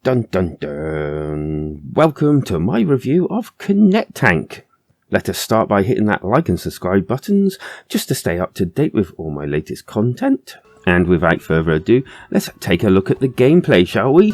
Dun dun dun. Welcome to my review of ConnecTank. Let us start by hitting that like and subscribe buttons just to stay up to date with all my latest content. And without further ado, let's take a look at the gameplay, shall we?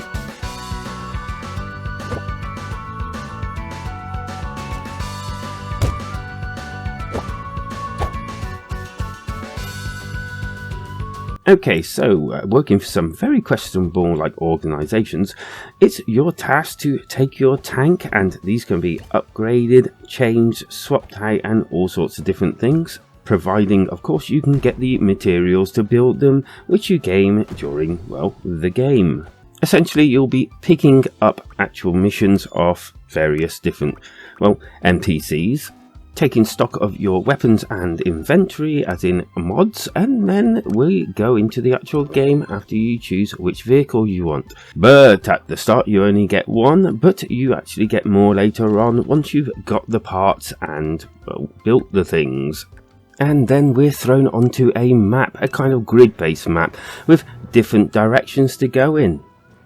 Okay, so working for some very questionable organisations, it's your task to take your tank, and these can be upgraded, changed, swapped out and all sorts of different things, providing of course you can get the materials to build them, which you gain during, well, the game. Essentially you'll be picking up actual missions off various different, well, NPCs, taking stock of your weapons and inventory as in mods, and then we go into the actual game after you choose which vehicle you want. But at the start you only get one, but you actually get more later on once you've got the parts and, well, built the things. And then we're thrown onto a map, a kind of grid-based map with different directions to go in.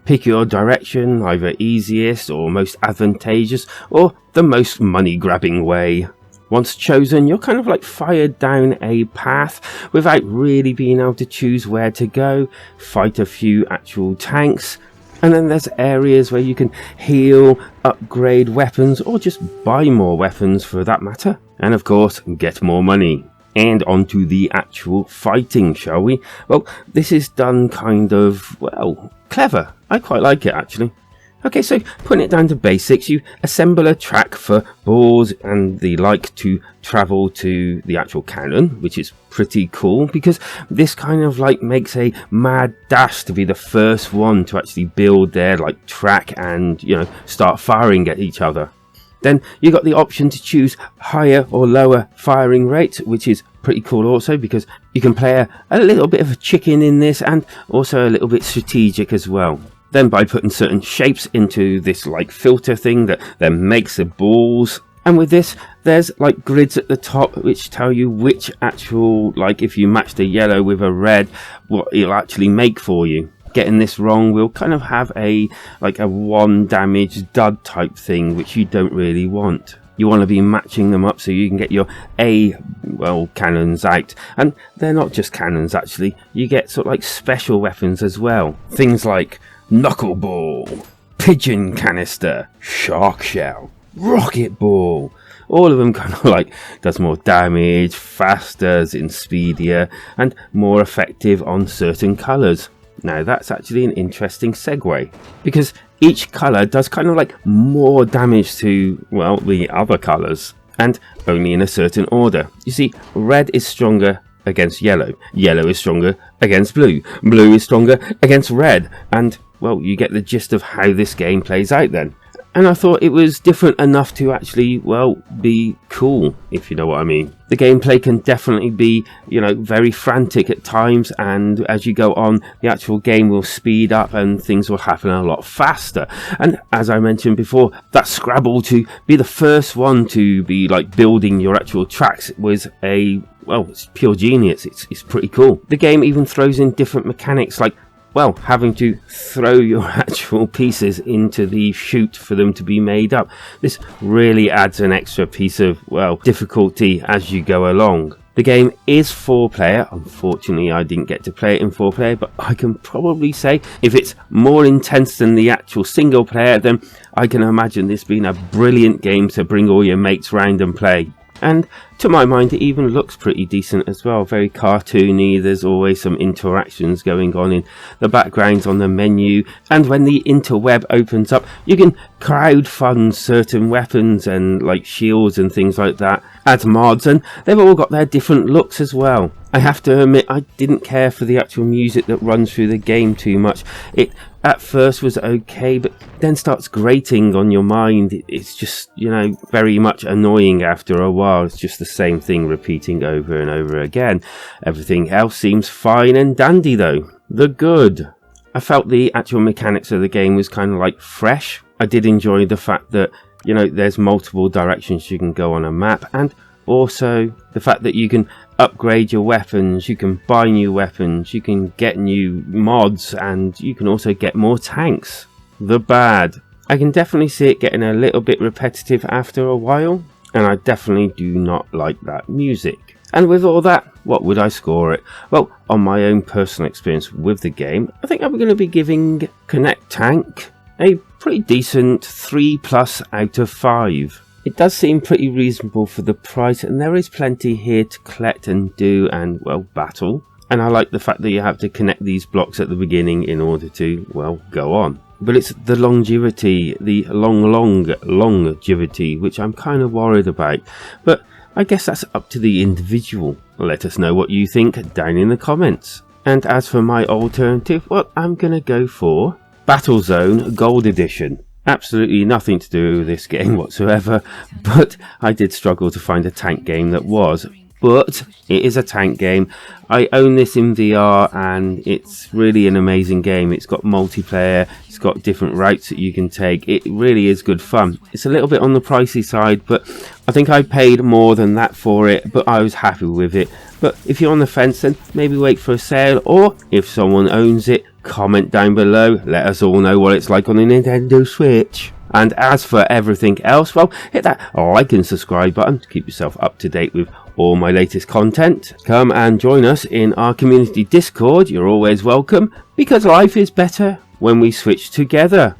Pick your direction, either easiest or most advantageous or the most money-grabbing way. Once chosen, you're kind of fired down a path without really being able to choose where to go, fight a few actual tanks, and then there's areas where you can heal, upgrade weapons, or just buy more weapons for that matter, and of course get more money. And onto the actual fighting, shall we? Well, this is done kind of, well, clever. I quite like it actually. Okay, so putting it down to basics, you assemble a track for balls and the like to travel to the actual cannon, which is pretty cool because this kind of makes a mad dash to be the first one to actually build their track and, you know, start firing at each other. Then you got the option to choose higher or lower firing rates, which is pretty cool also because you can play a little bit of a chicken in this and also a little bit strategic as well. Then by putting certain shapes into this filter thing that then makes the balls, and with this there's grids at the top which tell you which actual, if you match the yellow with a red, what it'll actually make for you. Getting this wrong will kind of have a one damage dud type thing, which you don't really want. You want to be matching them up so you can get your cannons out. And they're not just cannons actually, you get sort of special weapons as well. Things like knuckleball, pigeon canister, shark shell, rocket ball. All of them kind of does more damage, faster, in speedier, and more effective on certain colours. Now that's actually an interesting segue, because each colour does kind of more damage to, well, the other colours, and only in a certain order. You see, red is stronger against yellow, yellow is stronger against blue, blue is stronger against red, and, well, you get the gist of how this game plays out then. And I thought it was different enough to actually, well, be cool, if you know what I mean. The gameplay can definitely be, you know, very frantic at times, and as you go on, the actual game will speed up and things will happen a lot faster. And as I mentioned before, that Scrabble to be the first one to be building your actual tracks was a, well, it's pure genius. It's pretty cool. The game even throws in different mechanics well, having to throw your actual pieces into the chute for them to be made up. This really adds an extra piece of, well, difficulty as you go along. The game is 4-player. Unfortunately, I didn't get to play it in 4-player, but I can probably say if it's more intense than the actual single player, then I can imagine this being a brilliant game to bring all your mates round and play. And to my mind it even looks pretty decent as well, very cartoony. There's always some interactions going on in the backgrounds on the menu, and when the interweb opens up you can crowdfund certain weapons and shields and things like that as mods, and they've all got their different looks as well. I have to admit I didn't care for the actual music that runs through the game too much. It at first was okay, but then starts grating on your mind. It's just, you know, very much annoying after a while. It's just the same thing repeating over and over again. Everything else seems fine and dandy though. The good. I felt the actual mechanics of the game was kind of fresh. I did enjoy the fact that, you know, there's multiple directions you can go on a map, and also the fact that you can upgrade your weapons, you can buy new weapons, you can get new mods, and you can also get more tanks. the bad. I can definitely see it getting a little bit repetitive after a while, and I definitely do not like that music. And with all that, what would I score it? Well, on my own personal experience with the game, I think I'm going to be giving ConnecTank a pretty decent 3+ out of 5. It does seem pretty reasonable for the price, and there is plenty here to collect and do and, well, battle. And I like the fact that you have to connect these blocks at the beginning in order to, well, go on. But it's the longevity, the longevity, which I'm kind of worried about. But I guess that's up to the individual. Let us know what you think down in the comments. And as for my alternative, well, I'm going to go for Battlezone Gold Edition. Absolutely nothing to do with this game whatsoever, but I did struggle to find a tank game that was. But it is a tank game. I own this in VR and it's really an amazing game. It's got multiplayer, it's got different routes that you can take. It really is good fun. It's a little bit on the pricey side, but I think I paid more than that for it, but I was happy with it. But if you're on the fence, then maybe wait for a sale, or if someone owns it, comment down below. Let us all know what it's like on the Nintendo Switch. And as for everything else, well, hit that like and subscribe button to keep yourself up to date with all my latest content. Come and join us in our community Discord. You're always welcome, because life is better when we switch together.